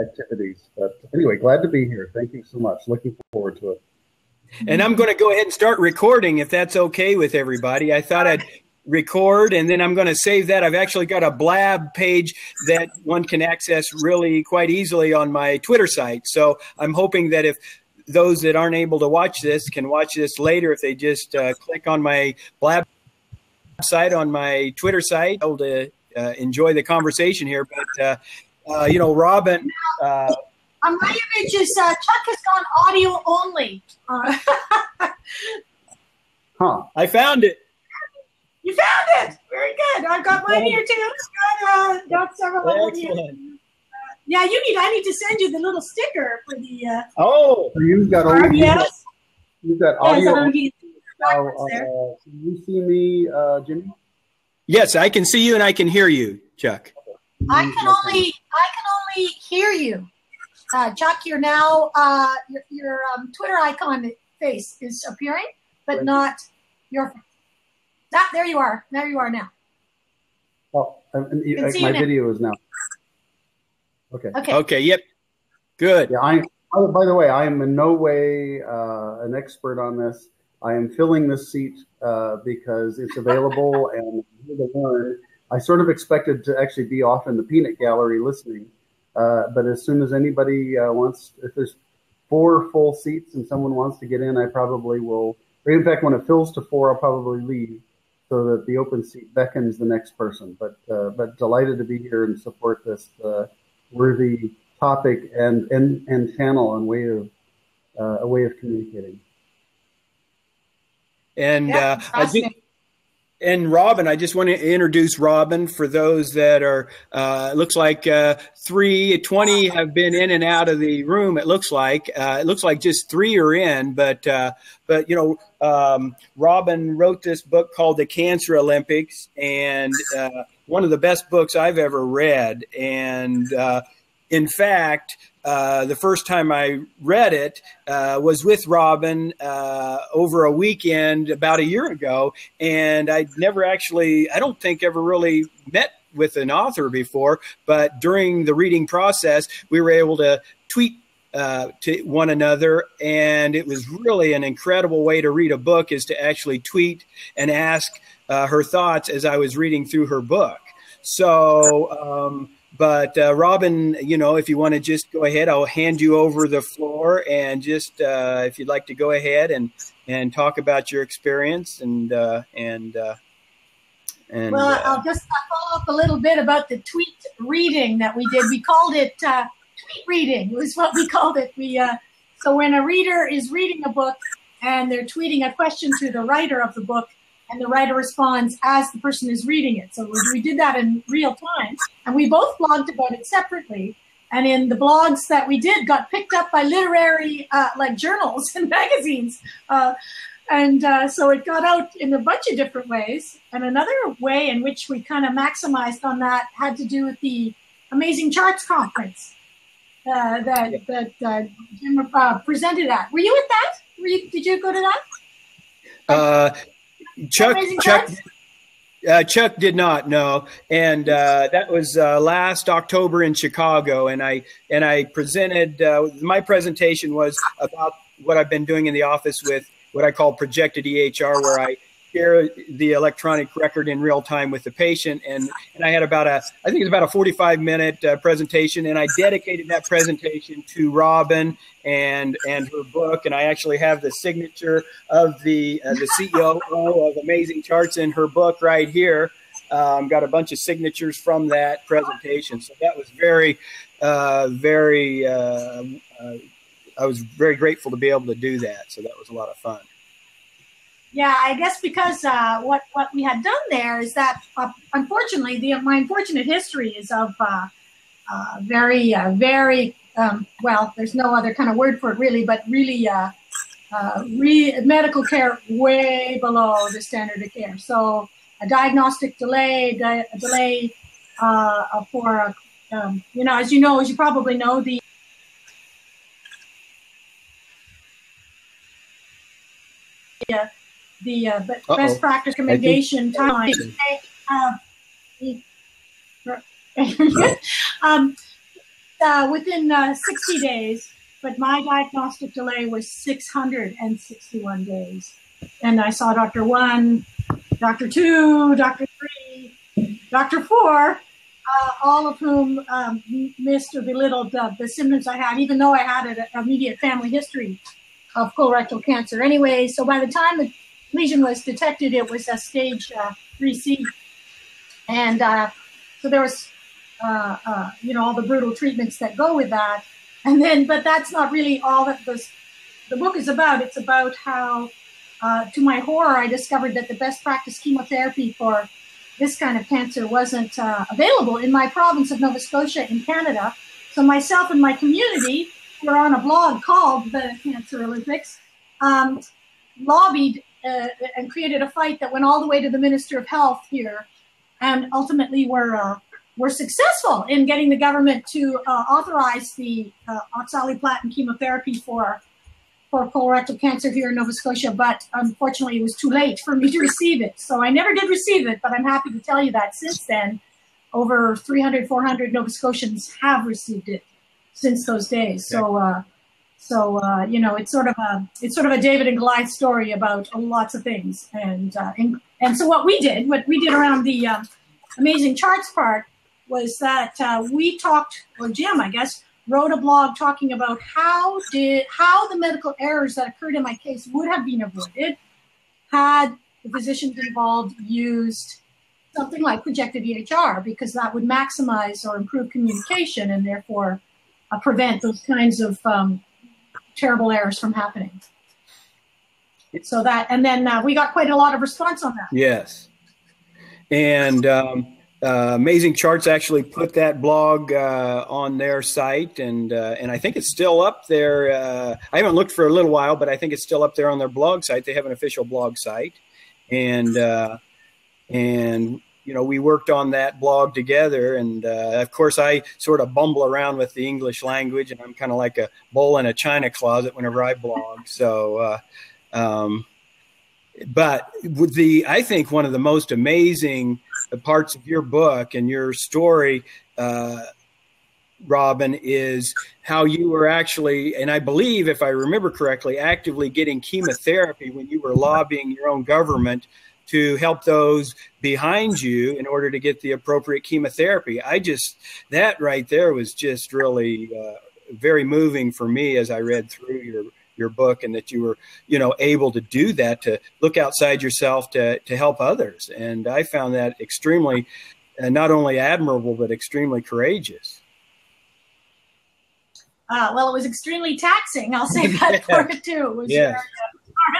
activities. But anyway, glad to be here. Thank you so much. Looking forward to it. And I'm going to go ahead and start recording if that's okay with everybody. I thought I'd record, and then I'm going to save that. I've actually got a Blab page that one can access really quite easily on my Twitter site. So I'm hoping that if those that aren't able to watch this can watch this later, if they just click on my Blab site on my Twitter site, able to enjoy the conversation here. But, Robin... on my images, Chuck has gone audio only. I found it. You found it. Very good. I've got mine here too. Got several of them here. Yeah, I need to send you the little sticker for the. So you've got audio. Yes. You've got audio. Yes, can you see me, Jimmy? Yes, I can see you and I can hear you, Chuck. I can only hear you. Chuck, you're now your Twitter icon face is appearing, but not your face. There you are. There you are now. Oh, my video is now. Okay. Okay. Yep. Good. Yeah. By the way, I am in no way an expert on this. I am filling this seat because it's available and I'm here to learn. I sort of expected to actually be off in the peanut gallery listening. But as soon as anybody wants, if there's 4 full seats and someone wants to get in, I probably will. Or in fact, when it fills to 4, I'll probably leave so that the open seat beckons the next person. But delighted to be here and support this worthy topic and channel and a way of communicating. And And Robin, I just want to introduce Robin for those that are, it looks like 20 have been in and out of the room. It looks like just 3 are in, but Robin wrote this book called The Cancer Olympics, and one of the best books I've ever read. And in fact, the first time I read it was with Robin over a weekend about a year ago, and I'd never actually, I don't think ever really met with an author before, but during the reading process, we were able to tweet to one another, and it was really an incredible way to read a book, is to actually tweet and ask her thoughts as I was reading through her book. So, But Robin, if you want to just go ahead, I'll hand you over the floor, and just if you'd like to go ahead and talk about your experience Well, I'll just follow up a little bit about the tweet reading that we did. We called it tweet reading. Was what we called it. So when a reader is reading a book and they're tweeting a question to the writer of the book, and the writer responds as the person is reading it. So we did that in real time, and we both blogged about it separately. And in the blogs that we did, got picked up by literary journals and magazines. So it got out in a bunch of different ways. And another way in which we kind of maximized on that had to do with the Amazing Charts Conference that Jim presented at. Were you at that? Did you go to that? Chuck did not know, and that was last October in Chicago, and I presented. My presentation was about what I've been doing in the office with what I call projected EHR, where I share the electronic record in real time with the patient, and I had about a 45-minute presentation, and I dedicated that presentation to Robin and her book, and I actually have the signature of the CEO of Amazing Charts in her book right here. Got a bunch of signatures from that presentation, so that was I was very grateful to be able to do that. So that was a lot of fun. Yeah, I guess because what we had done there is that, unfortunately, my unfortunate history is of very, well, there's no other kind of word for it really, but really medical care way below the standard of care. So a diagnostic delay, a delay for, as you probably know, the best practice recommendation timeline. within 60 days, but my diagnostic delay was 661 days. And I saw Dr. 1, Dr. 2, Dr. 3, Dr. 4, all of whom missed or belittled the symptoms I had, even though I had an immediate family history of colorectal cancer. Anyway, so by the time the lesion was detected, it was a stage 3C. And so there was, all the brutal treatments that go with that. And then, but that's not really all that the book is about. It's about how, to my horror, I discovered that the best practice chemotherapy for this kind of cancer wasn't available in my province of Nova Scotia in Canada. So myself and my community were on a blog called the Cancer Olympics, lobbied and created a fight that went all the way to the Minister of Health here, and ultimately were successful in getting the government to authorize the oxaliplatin chemotherapy for colorectal cancer here in Nova Scotia, but unfortunately it was too late for me to receive it. So I never did receive it, but I'm happy to tell you that since then, over 300, 400 Nova Scotians have received it since those days. So, it's sort of a David and Goliath story about lots of things. And so what we did around the amazing charts part was that we talked, or Jim, I guess, wrote a blog talking about how the medical errors that occurred in my case would have been avoided had the physicians involved used something like projected EHR, because that would maximize or improve communication and therefore prevent those kinds of terrible errors from happening. So that, and then we got quite a lot of response on that. Yes. And Amazing Charts actually put that blog on their site, and I think it's still up there. I haven't looked for a little while, but I think it's still up there on their blog site. They have an official blog site, and we worked on that blog together. And of course, I sort of bumble around with the English language, and I'm kind of like a bull in a china closet whenever I blog. So, but with I think one of the most amazing parts of your book and your story, Robin, is how you were actually, and I believe, if I remember correctly, actively getting chemotherapy when you were lobbying your own government to help those behind you in order to get the appropriate chemotherapy. That right there was just really very moving for me as I read through your book, and that you were, able to do that, to look outside yourself to help others. And I found that extremely, not only admirable, but extremely courageous. Well, it was extremely taxing. I'll say that for it too. It was,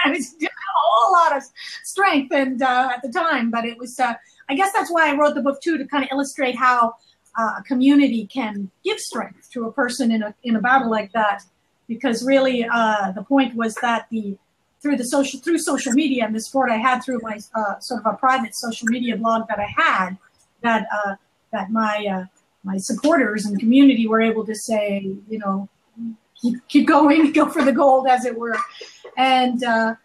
I was doing a whole lot of strength and at the time, but it was, I guess that's why I wrote the book too, to kind of illustrate how a community can give strength to a person in a battle like that. Because really, the point was that through social media and the support I had through my sort of a private social media blog that I had, that my supporters and community were able to say, keep going, go for the gold, as it were. And on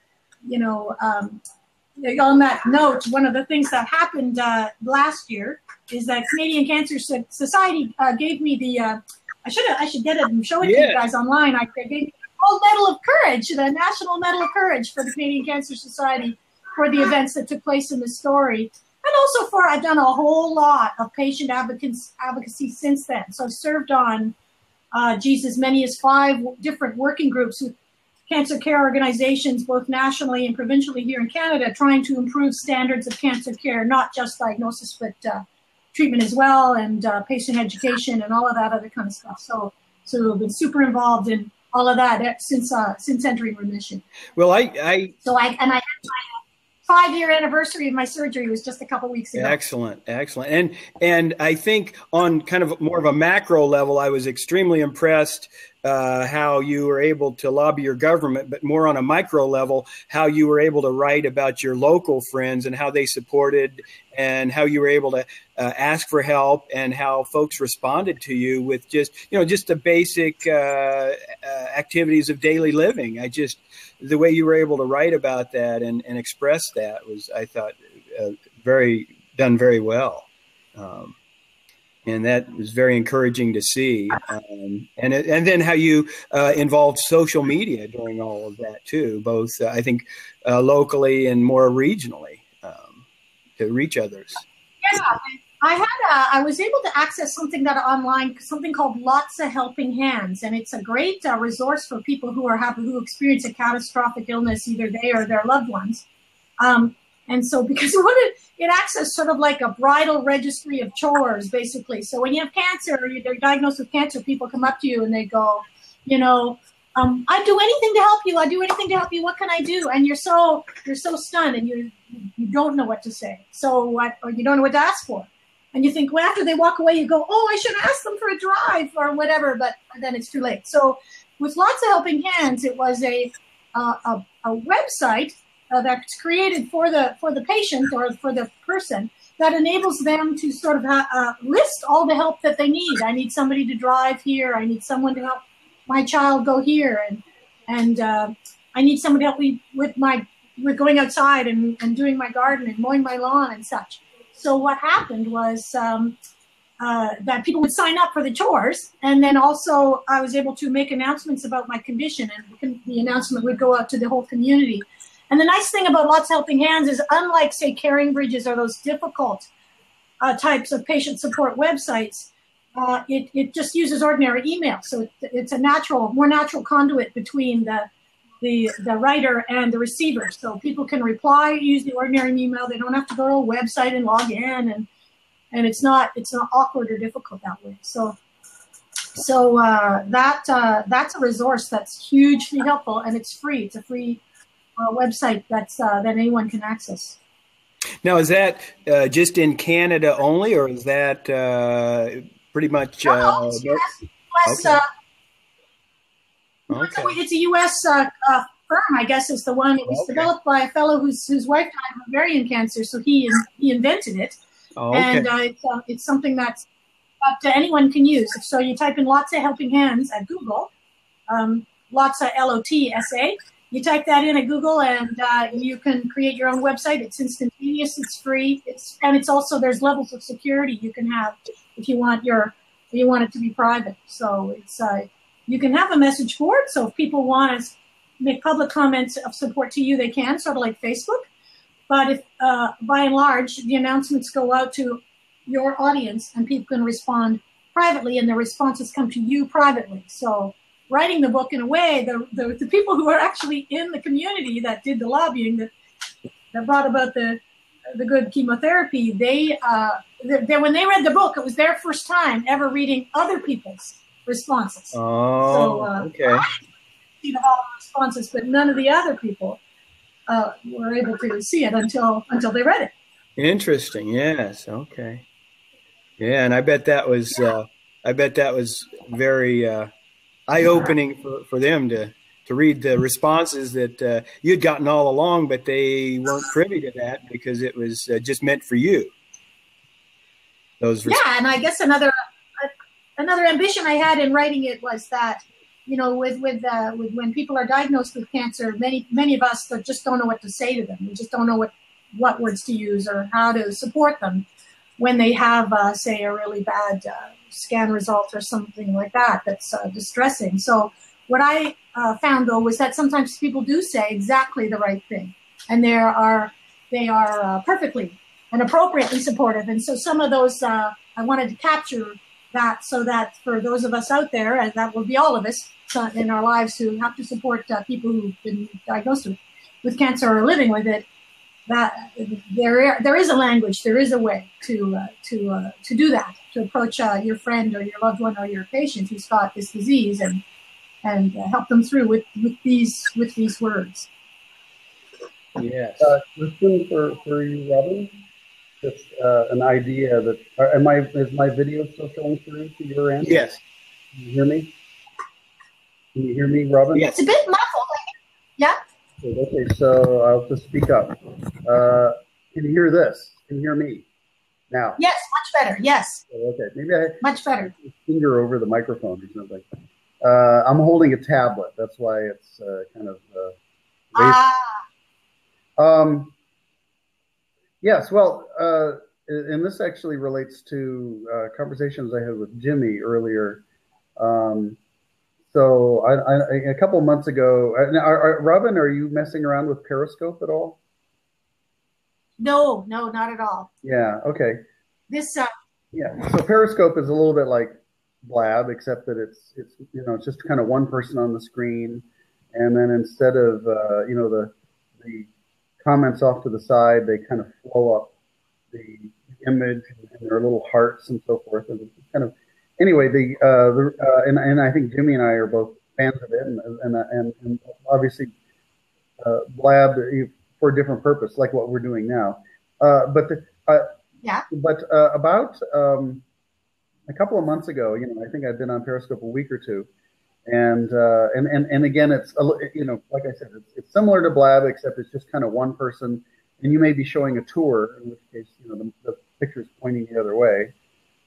that note, one of the things that happened last year is that Canadian Cancer Society gave me the I should get it and show it to you guys online. They gave me the Gold Medal of Courage, the National Medal of Courage for the Canadian Cancer Society for the events that took place in the story. And also I've done a whole lot of patient advocacy since then. So I've served on, as many as 5 different working groups with cancer care organizations, both nationally and provincially here in Canada, trying to improve standards of cancer care, not just diagnosis, but treatment as well, and patient education and all of that other kind of stuff. So I've been super involved in all of that since entering remission. Well, I had my 5-year anniversary of my surgery was just a couple weeks ago. Excellent. And I think on kind of more of a macro level, I was extremely impressed how you were able to lobby your government, but more on a micro level, how you were able to write about your local friends and how they supported, and how you were able to ask for help, and how folks responded to you with just the basic activities of daily living. The way you were able to write about that and express that was, I thought, done very well. And that was very encouraging to see. And then how you involved social media during all of that too, both I think locally and more regionally, to reach others. Yeah, I was able to access something that online, something called Lots of Helping Hands, and it's a great resource for people who experience a catastrophic illness, either they or their loved ones. And so, because it acts as sort of like a bridal registry of chores, basically. So when you have cancer or you're diagnosed with cancer, people come up to you and they go, I'd do anything to help you. I'd do anything to help you. What can I do? And you're so stunned, and you don't know what to say. Or you don't know what to ask for. And you think, well, after they walk away, you go, oh, I should ask them for a drive or whatever, but then it's too late. So with Lots of Helping Hands, it was a website that's created for the patient or for the person that enables them to sort of list all the help that they need. I need somebody to drive here. I need someone to help my child go here, and I need someone to help me with going outside and doing my garden and mowing my lawn and such. So what happened was that people would sign up for the chores, and then also I was able to make announcements about my condition, and the announcement would go out to the whole community. And the nice thing about Lots of Helping Hands is, unlike, say, Caring Bridges or those difficult types of patient support websites, it just uses ordinary email. So it's a more natural conduit between the writer and the receiver. So people can reply, use the ordinary email. They don't have to go to a website and log in, and it's not awkward or difficult that way. So that's a resource that's hugely helpful, and it's free. It's a free website that anyone can access. Now, is that just in Canada only, or is that pretty much? No, it's US, okay. It's a U.S. firm, I guess, is the one. It was developed by a fellow whose wife died of ovarian cancer, so he invented it. And it's something that anyone can use. So you type in Lots of Helping Hands at Google, Lots of LOTSA. You type that in at Google, and you can create your own website. It's instantaneous. It's free. It's also, there's levels of security you can have if you want it to be private. So it's you can have a message board. So if people want to make public comments of support to you, they can, sort of like Facebook. But if by and large the announcements go out to your audience, and people can respond privately, and the responses come to you privately. So writing the book, in a way, the people who are actually in the community that did the lobbying, that brought about the good chemotherapy, they when they read the book, it was their first time ever reading other people's responses. Okay. I see all the responses, but none of the other people were able to see it until they read it. Interesting. Yes. Okay. Yeah, and I bet that was very eye-opening for them to read the responses that you'd gotten all along, but they weren't privy to that because it was just meant for you. And I guess another ambition I had in writing it was that, with when people are diagnosed with cancer, many of us just don't know what to say to them. We just don't know what words to use or how to support them when they have, say, a really bad scan result or something like that that's distressing. So what I found, though, was that sometimes people do say exactly the right thing, and they are perfectly and appropriately supportive. And so some of those, I wanted to capture that, so that for those of us out there, and that will be all of us in our lives who have to support people who've been diagnosed with cancer or living with it, that there is a language, there is a way to do that, to approach your friend or your loved one or your patient who's got this disease, and help them through with these words. Yes. Question for you, Robin. Just an idea that is my video still showing through to your end? Yes. Can you hear me? Can you hear me, Robin? Yes. It's a bit muffled. Yeah. Okay, so I'll just speak up. Can you hear this? Can you hear me now? Yes, much better. Yes. Okay, maybe I much better. Finger over the microphone or something. I'm holding a tablet. That's why it's kind of. Yes. Well, and this actually relates to conversations I had with Jimmy earlier. Um, so a couple of months ago, Robin, are you messing around with Periscope at all? No, not at all. Yeah. Okay. This, Yeah. So Periscope is a little bit like Blab, except that it's just kind of one person on the screen, and then instead of the comments off to the side, they kind of flow up the image and their little hearts and so forth. And it's kind of anyway. And I think Jimmy and I are both fans of it, and obviously Blab for a different purpose, like what we're doing now. But about a couple of months ago, I think I'd been on Periscope a week or two, and again, it's like I said, it's similar to Blab, except it's just kind of one person, and you may be showing a tour, in which case the picture's pointing the other way,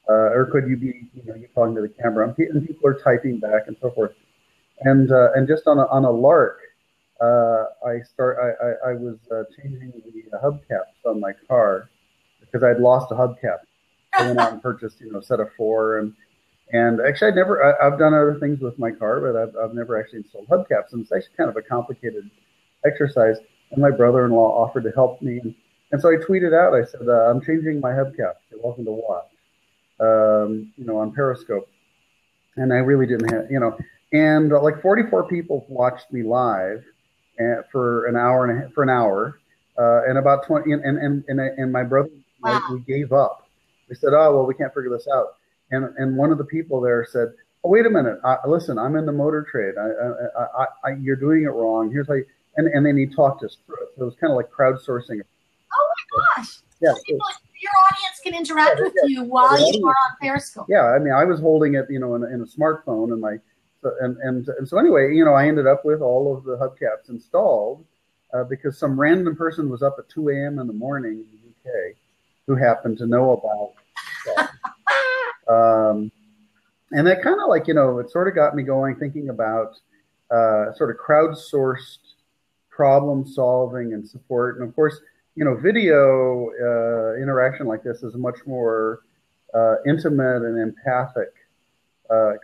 or could you be you're talking to the camera, and people are typing back and so forth, and just on a lark, I was changing the hubcaps on my car because I'd lost a hubcap. I went out and purchased a set of 4, and actually I've done other things with my car, but I've never actually installed hubcaps, and it's actually kind of a complicated exercise. And my brother-in-law offered to help me, and so I tweeted out. I said, "I'm changing my hubcaps. You're welcome to watch." On Periscope, and I really didn't have and like 44 people watched me live for an hour and about 20 and my brother we gave up. We said, "Oh well, we can't figure this out." And one of the people there said, "Oh, wait a minute. Listen, I'm in the motor trade. You're doing it wrong. Here's how you," and then he talked us through it. So it was kind of like crowdsourcing. Oh my gosh! Yeah. So your audience can interact with you while you are on Periscope. Yeah, I mean, I was holding it, in a smartphone, and so anyway, I ended up with all of the hubcaps installed because some random person was up at 2 a.m. in the morning in the UK who happened to know about that. And that kind of it sort of got me going, thinking about sort of crowdsourced problem solving and support. And of course, video interaction like this is a much more intimate and empathic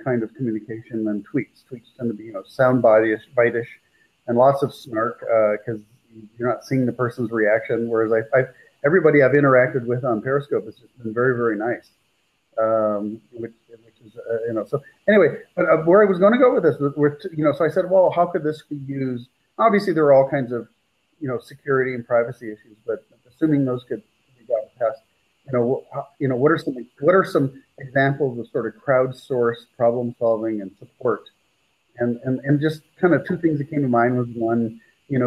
kind of communication than tweets. Tweets tend to be, sound bite-ish, and lots of snark because you're not seeing the person's reaction. Whereas everybody I've interacted with on Periscope has just been very, very nice. Which is, so anyway, but where I was going to go with this, so I said, well, how could this be used? Obviously, there are all kinds of, security and privacy issues, but assuming those could be got past, what are some examples of sort of crowdsourced problem solving and support? And just kind of two things that came to mind was one,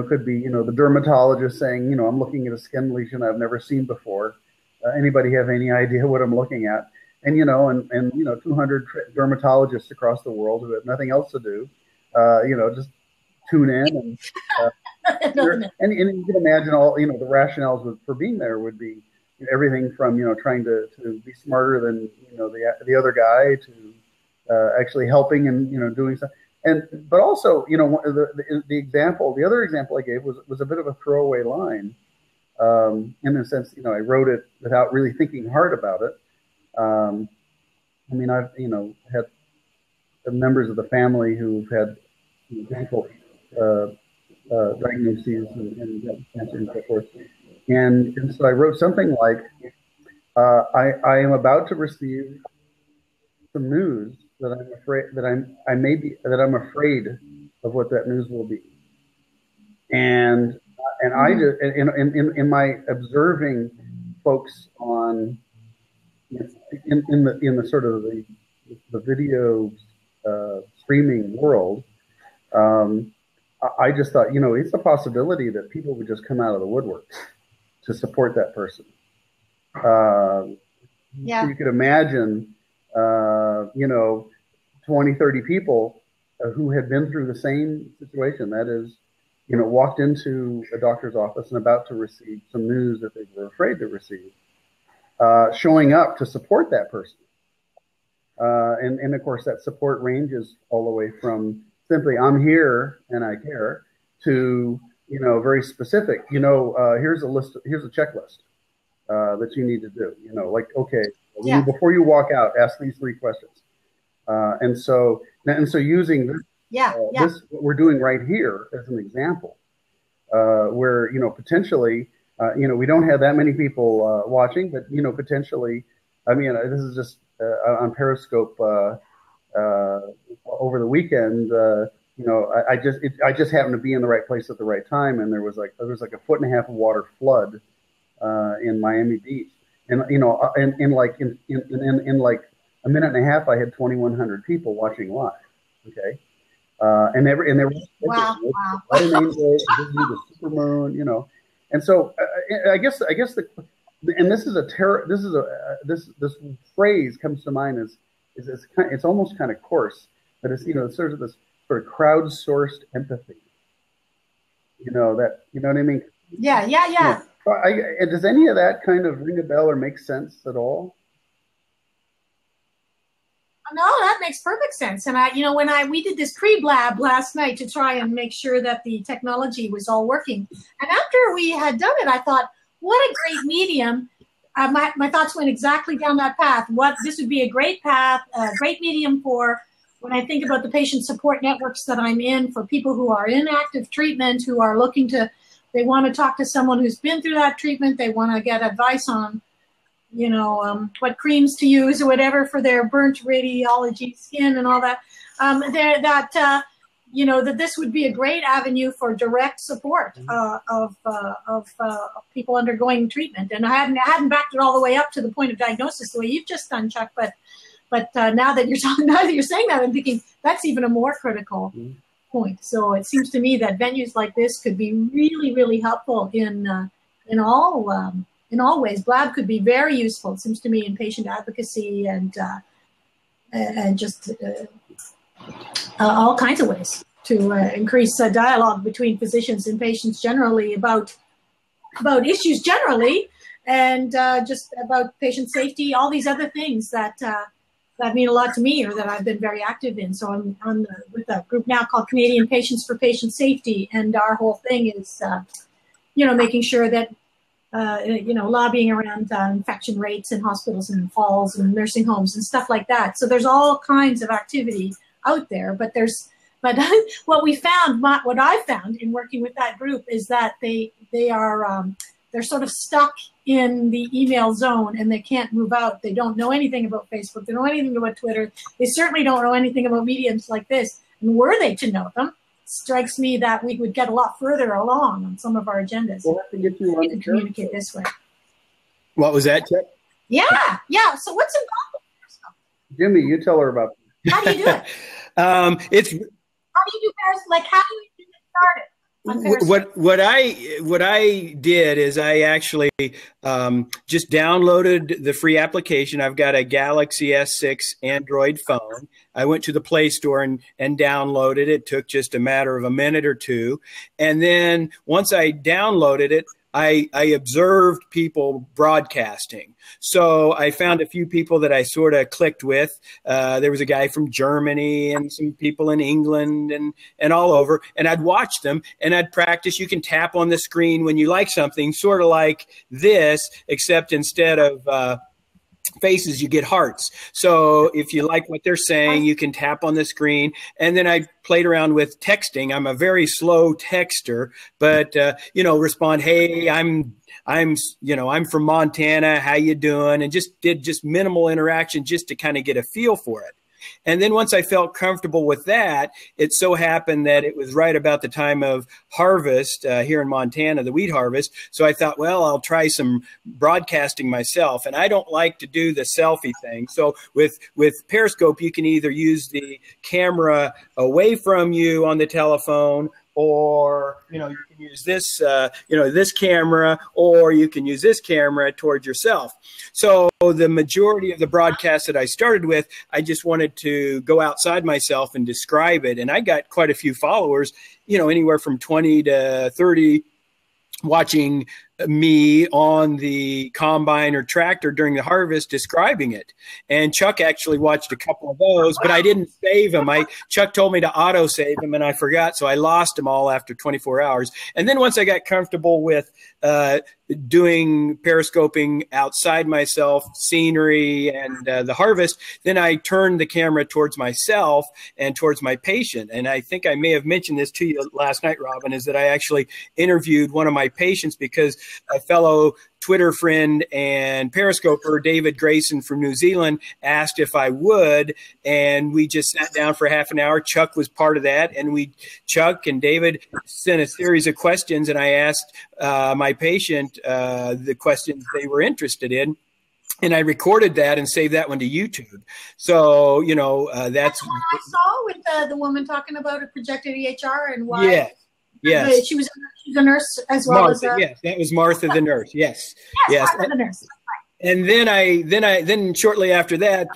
could be, the dermatologist saying, I'm looking at a skin lesion I've never seen before. Anybody have any idea what I'm looking at? And, 200 dermatologists across the world who have nothing else to do, just tune in and you can imagine all, the rationales for being there would be everything from, trying to be smarter than, the other guy to actually helping and, doing stuff. But also, the other example I gave was a bit of a throwaway line, in the sense, I wrote it without really thinking hard about it. I've, had members of the family who've had painful diagnoses and cancer and so forth. And so I wrote something like, I am about to receive some news that I'm afraid I'm afraid of what that news will be. And I just in my observing folks on in the sort of the video streaming world, I just thought, it's a possibility that people would just come out of the woodwork to support that person. So you could imagine, 20, 30 people who had been through the same situation. That is, walked into a doctor's office and about to receive some news that they were afraid to receive, showing up to support that person. And of course, that support ranges all the way from simply, I'm here and I care, to, very specific, here's a checklist. that you need to do. Like, okay, before you walk out, ask these 3 questions. And so using this, this what we're doing right here as an example, where potentially, we don't have that many people watching, but potentially, I mean, this is just on Periscope over the weekend. I just happened to be in the right place at the right time, and there was like a 1.5 foot of water flood in Miami Beach, and in like a minute and a half, I had 2,100 people watching live. Okay, and they were wow. What an angel, the supermoon, and so I guess and this phrase comes to mind is it's almost kind of coarse, but it's sort of this sort of crowdsourced empathy. What I mean? Yeah. And does any of that kind of ring a bell or make sense at all? No, that makes perfect sense. And when we did this pre-blab last night to try and make sure that the technology was all working, and after we had done it, I thought, what a great medium. My thoughts went exactly down that path. This would be a great path, a great medium for when I think about the patient support networks that I'm in, for people who are in active treatment, who are they want to talk to someone who's been through that treatment. They want to get advice on, what creams to use or whatever for their burnt radiology skin and all that. That this would be a great avenue for direct support of people undergoing treatment. And I hadn't backed it all the way up to the point of diagnosis the way you've just done, Chuck. But now that you're saying that, I'm thinking that's even a more critical point. So it seems to me that venues like this could be really, really helpful in all ways. Blab could be very useful, it seems to me, in patient advocacy and just all kinds of ways to increase dialogue between physicians and patients generally about issues generally, and just about patient safety, all these other things that mean a lot to me, or that I've been very active in. So I'm with a group now called Canadian Patients for Patient Safety, and our whole thing is, making sure that lobbying around infection rates in hospitals and falls and nursing homes and stuff like that. So there's all kinds of activity out there, but what I found in working with that group is that they're sort of stuck in the email zone and they can't move out. They don't know anything about Facebook. They don't know anything about Twitter. They certainly don't know anything about mediums like this. And were they to know them, strikes me that we would get a lot further along on some of our agendas. We'll have to get you on to communicate this way. What was that, Chuck? Yeah. So what's involved with Periscope? Jimmy, you tell her about it. How do you do it? How do you do Periscope? Like, how do you get started? What I did is I actually just downloaded the free application. I've got a Galaxy S6 Android phone. I went to the Play Store and downloaded it. It took just a matter of a minute or two. And then once I downloaded it, I observed people broadcasting. So I found a few people that I sort of clicked with. There was a guy from Germany and some people in England and all over. And I'd watch them and I'd practice. You can tap on the screen when you like something, sort of like this, except instead of faces, you get hearts. So if you like what they're saying, you can tap on the screen. And then I played around with texting. I'm a very slow texter, but respond, hey, I'm from Montana. How you doing? And just did minimal interaction just to kind of get a feel for it. And then once I felt comfortable with that, it so happened that it was right about the time of harvest here in Montana, the wheat harvest. So I thought, well, I'll try some broadcasting myself. And I don't like to do the selfie thing. So with Periscope, you can either use the camera away from you on the telephone, or, you can use this, this camera, or you can use this camera towards yourself. So the majority of the broadcasts that I started with, I just wanted to go outside myself and describe it. And I got quite a few followers, anywhere from 20 to 30 watching me on the combine or tractor during the harvest describing it. And Chuck actually watched a couple of those, but I didn't save them. Chuck told me to auto save them and I forgot. So I lost them all after 24 hours. And then once I got comfortable with doing periscoping outside myself, scenery, and the harvest, then I turned the camera towards myself and towards my patient. And I think I may have mentioned this to you last night, Robin, is that I actually interviewed one of my patients because a fellow Twitter friend and periscoper, David Grayson from New Zealand, asked if I would, and we just sat down for half an hour. Chuck was part of that, and Chuck and David sent a series of questions, and I asked my patient the questions they were interested in. And I recorded that and saved that one to YouTube. So, that's what I saw with the woman talking about a projected EHR and why. Yeah. Yes. She was a nurse as well Martha, as yes, that was Martha the nurse. Yes. Martha the nurse. And then shortly after that,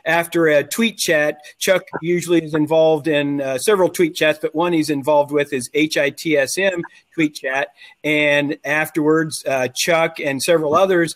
after a tweet chat, Chuck usually is involved in several tweet chats, but one he's involved with is HITSM tweet chat. And afterwards, Chuck and several others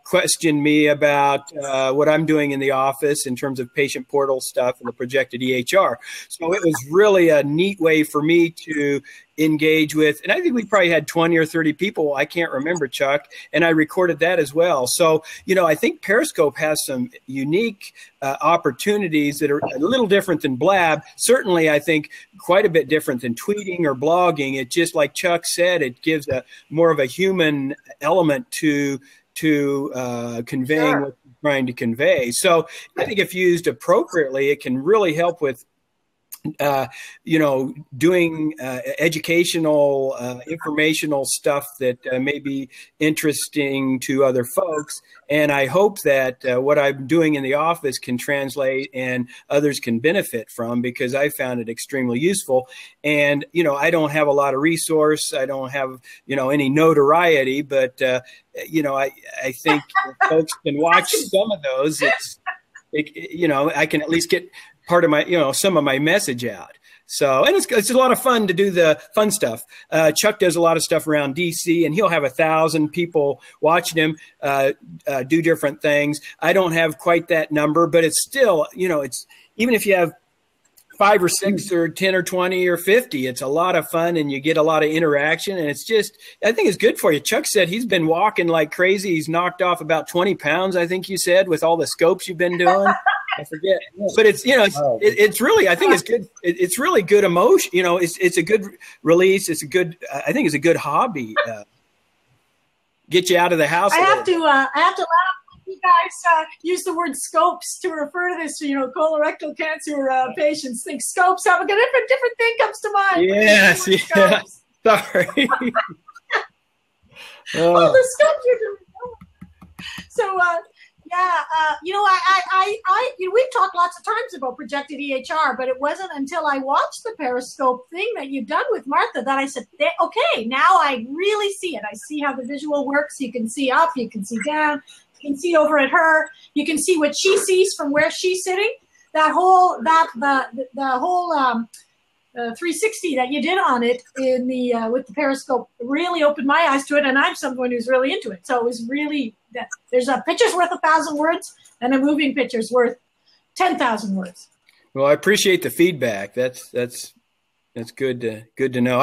questioned me about what I'm doing in the office in terms of patient portal stuff and the projected EHR. So it was really a neat way for me to engage with, and I think we probably had 20 or 30 people. I can't remember, Chuck, and I recorded that as well. So, I think Periscope has some unique opportunities that are a little different than Blab. Certainly, I think quite a bit different than tweeting or blogging. It just, like Chuck said, it gives a more of a human element to conveying what you're trying to convey. So I think if used appropriately, it can really help with doing educational, informational stuff that may be interesting to other folks. And I hope that what I'm doing in the office can translate and others can benefit from, because I found it extremely useful. And, I don't have a lot of resource. I don't have, any notoriety, but, I think if folks can watch some of those. I can at least get part of my, some of my message out. So, and it's a lot of fun to do the fun stuff. Chuck does a lot of stuff around DC, and he'll have 1,000 people watching him do different things. I don't have quite that number, but it's still, it's even if you have 5 or 6 or 10 or 20 or 50, it's a lot of fun, and you get a lot of interaction, and it's just, I think it's good for you. Chuck said he's been walking like crazy. He's knocked off about 20 pounds, I think you said, with all the scopes you've been doing. I forget, but it's it's really, I think it's good. It's really good emotion. It's a good release. It's a good. I think it's a good hobby. Get you out of the house. I have to laugh when you guys use the word scopes to refer to this. Colorectal cancer patients think scopes. Have a different thing comes to mind. Yes. Yeah. Sorry. The scopes you're doing. So. We've talked lots of times about projected EHR, but it wasn't until I watched the Periscope thing that you've done with Martha that I said, okay, now I really see it. I see how the visual works. You can see up, you can see down, you can see over at her, you can see what she sees from where she's sitting. The whole 360 that you did on it in the with the Periscope really opened my eyes to it, and I'm someone who's really into it. So it was really there's a picture's worth 1,000 words, and a moving picture's worth 10,000 words. Well, I appreciate the feedback. That's good to know.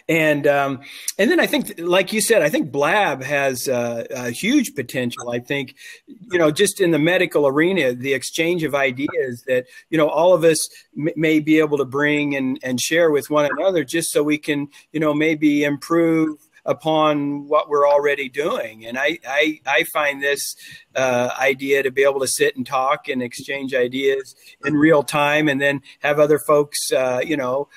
And then I think, like you said, I think Blab has a huge potential. I think, just in the medical arena, the exchange of ideas that, all of us may be able to bring and share with one another, just so we can, maybe improve upon what we're already doing. And I find this idea to be able to sit and talk and exchange ideas in real time, and then have other folks, able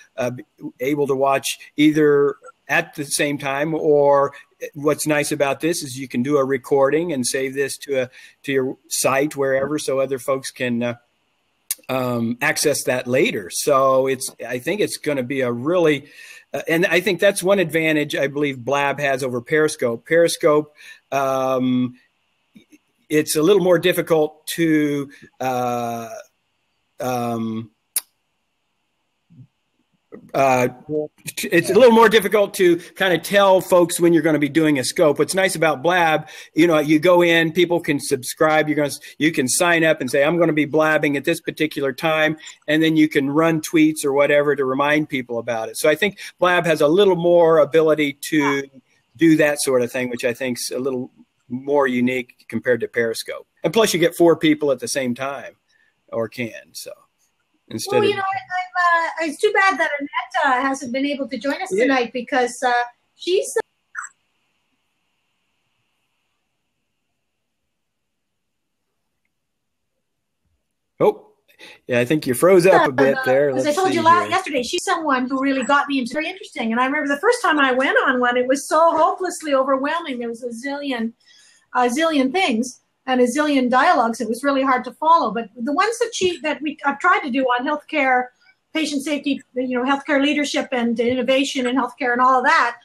to watch either at the same time, or what's nice about this is you can do a recording and save this to your site wherever, so other folks can access that later. So I think it's going to be a really and I think that's one advantage I believe Blab has over Periscope. Periscope, it's a little more difficult to it's a little more difficult to kind of tell folks when you're going to be doing a scope. What's nice about Blab, you go in, people can subscribe. You can sign up and say, I'm going to be blabbing at this particular time. And then you can run tweets or whatever to remind people about it. So I think Blab has a little more ability to do that sort of thing, which I think is a little more unique compared to Periscope. And plus you get 4 people at the same time, or can. So instead it's too bad that Annette hasn't been able to join us tonight, because she's I think you froze up a bit there. As I told you yesterday, she's someone who really got me into very interesting. And I remember the first time I went on one, it was so hopelessly overwhelming. There was a zillion things and a zillion dialogues. It was really hard to follow. But the ones I've tried to do on healthcare, patient safety, healthcare leadership and innovation in healthcare and all of that,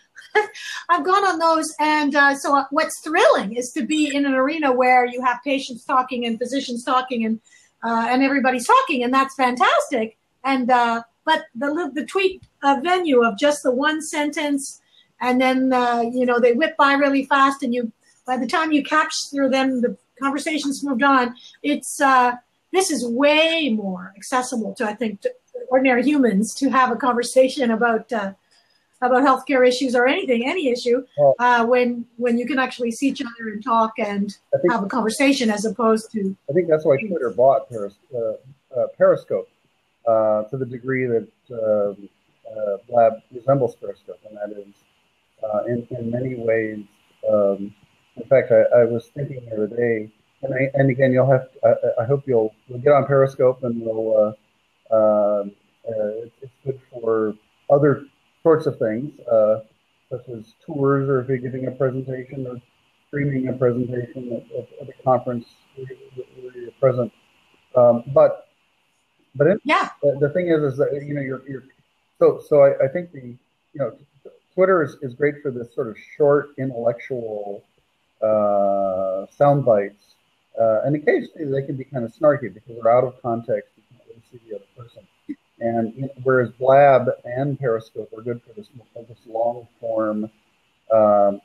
I've gone on those. And so what's thrilling is to be in an arena where you have patients talking and physicians talking and everybody's talking, and that's fantastic. And but the tweet venue of just the one sentence, and then they whip by really fast, and by the time you capture them, the conversation's moved on. It's this is way more accessible to, I think, to ordinary humans to have a conversation about healthcare issues or any issue when you can actually see each other and talk and have a conversation, as opposed to. I think that's why Twitter bought Periscope to the degree that Blab resembles Periscope, and that is in many ways. In fact, I was thinking the other day, and again, you'll have. I hope you'll get on Periscope, and we'll. It's good for other sorts of things, such as tours, or if you're giving a presentation or streaming a presentation at a conference where you're present. But the thing is that you're so I think Twitter is great for this sort of short intellectual sound bites, and occasionally they can be kind of snarky because they're out of context. You can't really see the other person. And whereas Blab and Periscope are good for this long form, where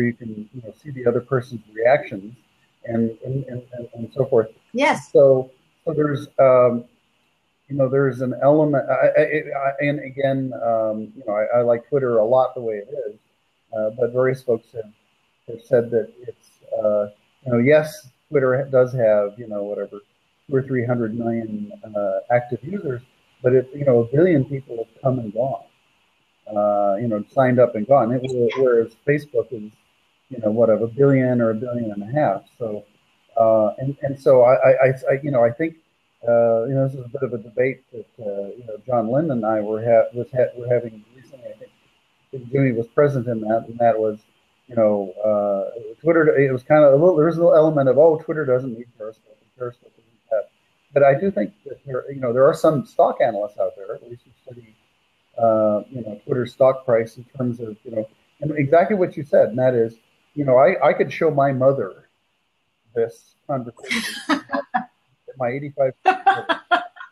you can see the other person's reactions and so forth. Yes. So there's there's an element, and again I like Twitter a lot the way it is, but various folks have said that it's yes, Twitter does have whatever 200 or 300 million active users. But a billion people have come and gone, signed up and gone. Whereas Facebook is, a billion or 1.5 billion. So, so I think, this is a bit of a debate that, John Lind and I were having recently. I think Jimmy was present in that, and that was, Twitter. It was kind of there was a little element of, Twitter doesn't need Periscope, and Periscope isn't that. But I do think that there are some stock analysts out there, at least who study, Twitter's stock price in terms of, and exactly what you said, and that is, I could show my mother this conversation at my 85, and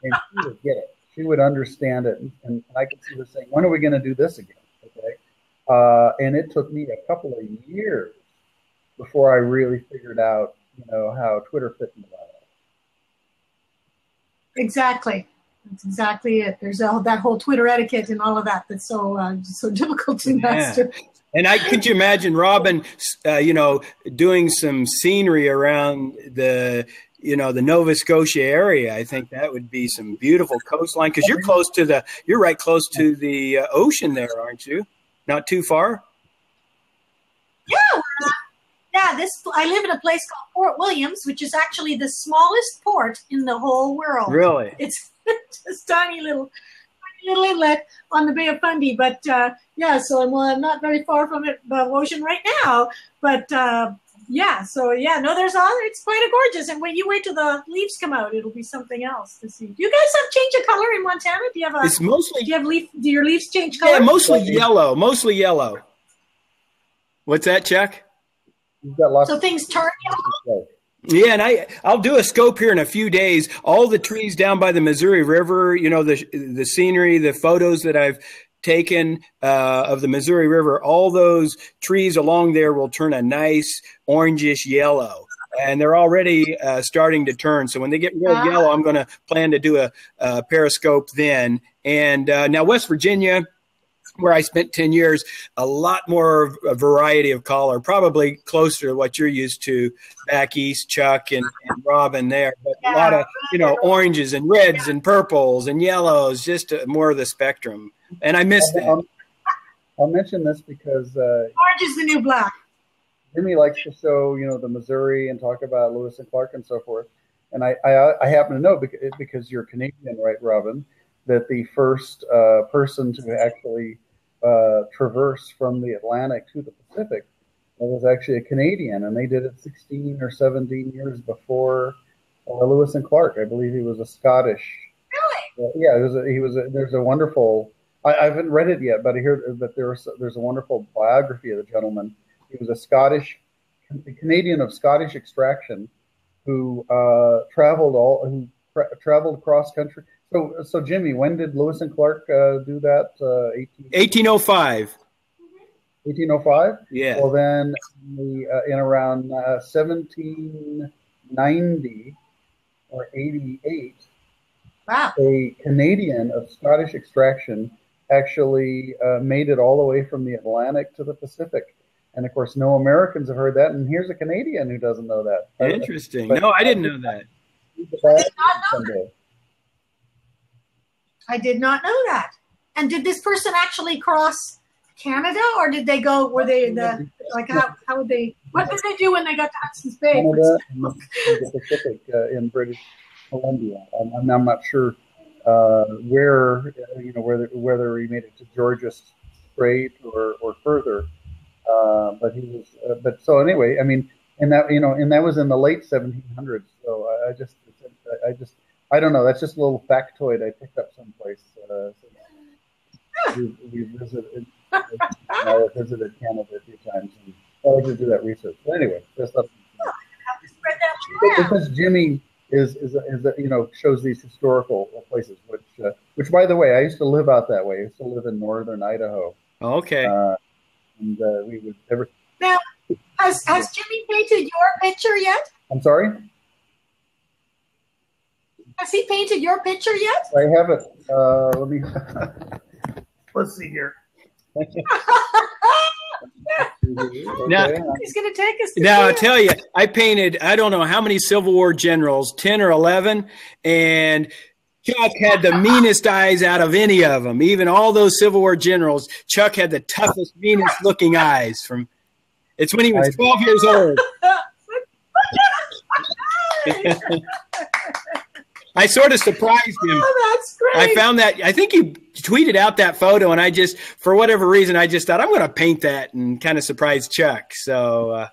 she would get it. She would understand it, and I could see her saying, "When are we going to do this again?" Okay, and it took me a couple of years before I really figured out, how Twitter fit into that. Exactly. That's exactly it. There's that whole Twitter etiquette and all of that that's so difficult to master. And could you imagine Robin, doing some scenery around the Nova Scotia area? I think that would be some beautiful coastline, because you're right close to the ocean there, aren't you? Not too far. Yeah. I live in a place called Port Williams, which is actually the smallest port in the whole world. Really? It's just tiny little inlet on the Bay of Fundy. But so I'm not very far from the ocean right now. But it's quite gorgeous. And when you wait till the leaves come out, it'll be something else to see. Do you guys have change of color in Montana? Do you have do your leaves change color? Yeah, mostly yellow. What's that, Chuck? You've got lots so things turn yellow? Yeah, and I'll do a scope here in a few days. All the trees down by the Missouri River, you know, the scenery, the photos that I've taken of the Missouri River, all those trees along there will turn a nice orangish yellow. And they're already starting to turn. So when they get real yellow, I'm going to plan to do a periscope then. And now West Virginia, where I spent 10 years, a lot more a variety of color, probably closer to what you're used to back east, Chuck and Robin there. But a lot of, you know, oranges and reds and purples and yellows, just more of the spectrum. And I miss that. I'll mention this because orange is the new black. Jimmy likes to show, you know, the Missouri and talk about Lewis and Clark and so forth. And I happen to know, because you're Canadian, right, Robin, that the first person to actually traverse from the Atlantic to the Pacific was actually a Canadian, and they did it 16 or 17 years before Lewis and Clark. I believe he was a Scottish. Really? Yeah, there's a wonderful. I haven't read it yet, but I hear that there's a wonderful biography of the gentleman. He was a Canadian of Scottish extraction who traveled across country. So Jimmy, when did Lewis and Clark do that? 1805. 1805? Yeah. Well, then in around 1790 or 88, wow, a Canadian of Scottish extraction actually made it all the way from the Atlantic to the Pacific. And, of course, no Americans have heard that. And here's a Canadian who doesn't know that. Interesting. No, I didn't know that. I did not know that. And did this person actually cross Canada, or did they go? Were they how would they? What did they do when they got to Hudson's Bay? Canada and the Pacific in British Columbia. I'm not sure where whether he made it to Georges Strait or further. But he was. But so anyway, I mean, and that was in the late 1700s. So I don't know. That's just a little factoid I picked up someplace. We visited. I visited Canada a few times, and I like to do that research. But anyway, just up. Because Jimmy is shows these historical places, which by the way, I used to live out that way. I used to live in northern Idaho. Okay. And we would ever. Now, has Jimmy painted your picture yet? I'm sorry. Has he painted your picture yet? I haven't. Let me. Let's see here. Now, he's going to take us. Now, I'll tell you, I painted, I don't know how many Civil War generals, 10 or 11, and Chuck had the meanest eyes out of any of them. Even all those Civil War generals, Chuck had the toughest, meanest looking eyes. It's when he was 12 years old. I sort of surprised him. Oh, that's great. I found that, I think he tweeted out that photo, and I just, for whatever reason, I just thought I'm going to paint that and kind of surprise Chuck. So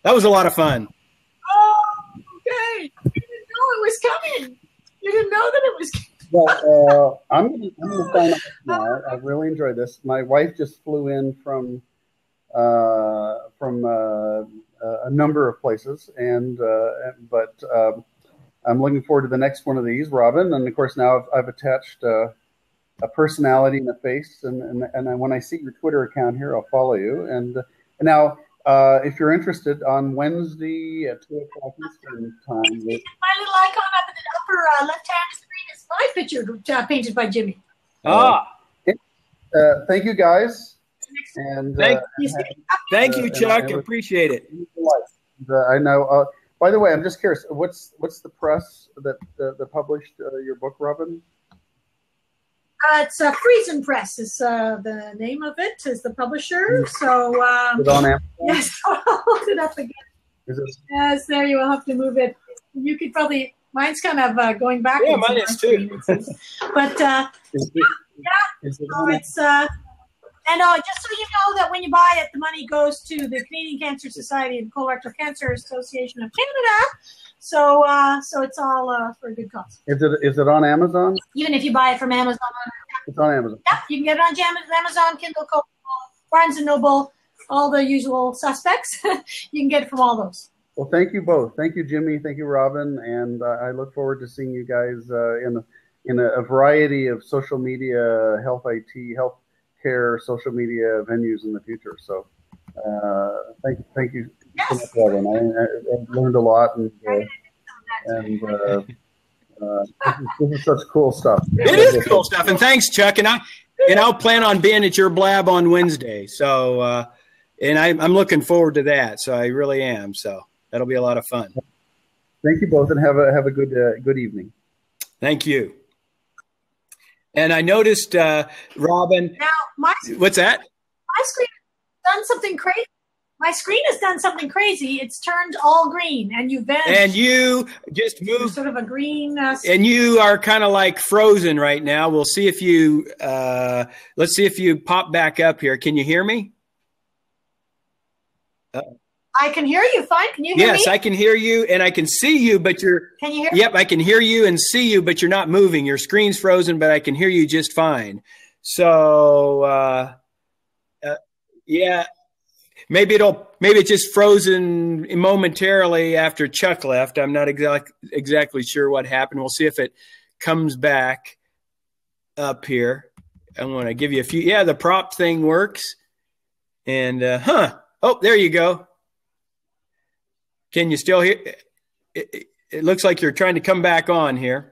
that was a lot of fun. Oh, okay. You didn't know it was coming. You didn't know that it was coming. Well, I'm going to sign off now. I really enjoyed this. My wife just flew in from a number of places, but I'm looking forward to the next one of these, Robin. And of course, now I've attached a personality and a face, and when I see your Twitter account here, I'll follow you. And now, if you're interested, on Wednesday at 2:00 Eastern time, my little icon up in the upper left-hand screen is my picture painted by Jimmy. Thank you, guys. And thank you, Chuck. Appreciate it. I know. By the way, I'm just curious. What's the press that published your book, Robin? It's Friesen Press. Is the name of it? Is the publisher? So is it on Amazon? Yes, I'll hold it up again. Yes, there you will have to move it. You could probably. Mine's kind of going back. Yeah, mine is too. But yeah, so it's. And just so you know that when you buy it, the money goes to the Canadian Cancer Society and Colorectal Cancer Association of Canada. So it's all for a good cause. Is it on Amazon? Even if you buy it from Amazon. It's on Amazon. Yeah, you can get it on Amazon, Kindle, Barnes & Noble, all the usual suspects. You can get it from all those. Well, thank you both. Thank you, Jimmy. Thank you, Robin. And I look forward to seeing you guys in a variety of social media, health IT, health care, social media venues in the future. So thank you so much, Robin. I've learned a lot, and this is such cool stuff. It is cool stuff, and thanks, Chuck. And I'll plan on being at your blab on Wednesday. So, and I'm looking forward to that. So I really am. So that'll be a lot of fun. Thank you both, and have a good evening. Thank you. And I noticed, Robin. Now, what's that? My screen has done something crazy. My screen has done something crazy. It's turned all green, and you vanished. And you just moved. There's sort of a green. And you are kind of like frozen right now. We'll see if you. Let's see if you pop back up here. Can you hear me? I can hear you fine. Can you hear me? Yes, I can hear you, and I can see you, but you're. Can you hear me? Yep, I can hear you and see you, but you're not moving. Your screen's frozen, but I can hear you just fine. So, yeah. Maybe it's just frozen momentarily after Chuck left. I'm not exactly sure what happened. We'll see if it comes back up here. I want to give you a few. Yeah, the prop thing works. And, oh, there you go. Can you still hear? It looks like you're trying to come back on here.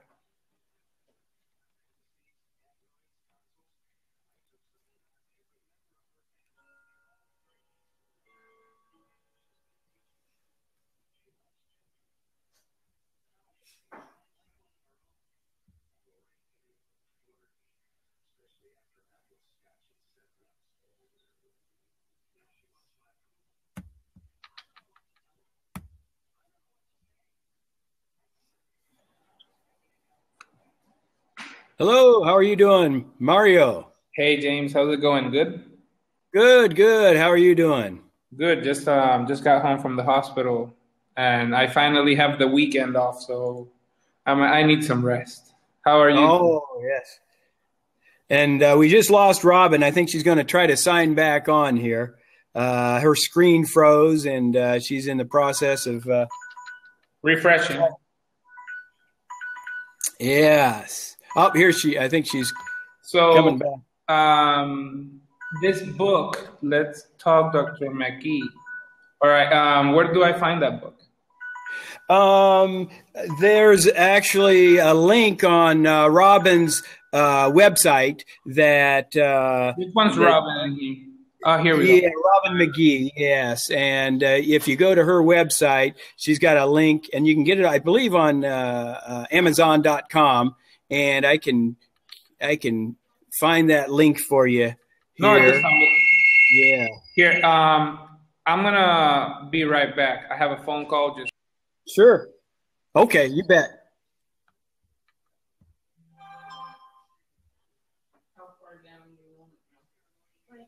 Hello, how are you doing, Mario? Hey, James, how's it going? Good? Good. How are you doing? Good. Just got home from the hospital, and I finally have the weekend off, so I need some rest. How are you? Oh, yes. And we just lost Robin. I think she's going to try to sign back on here. Her screen froze, and she's in the process of refreshing. Yes. Oh, here I think she's coming back. This book, Let's Talk Dr. McGee. All right. Where do I find that book? There's actually a link on Robin's website that. Which one's Robin? Here we go. Yeah, Robin McGee. Yes, and if you go to her website, she's got a link, and you can get it, I believe, on Amazon.com. And I can find that link for you here. No, I just found it. Yeah. Here, I'm gonna be right back. I have a phone call. Just sure. Okay, you bet. How far down do you want it?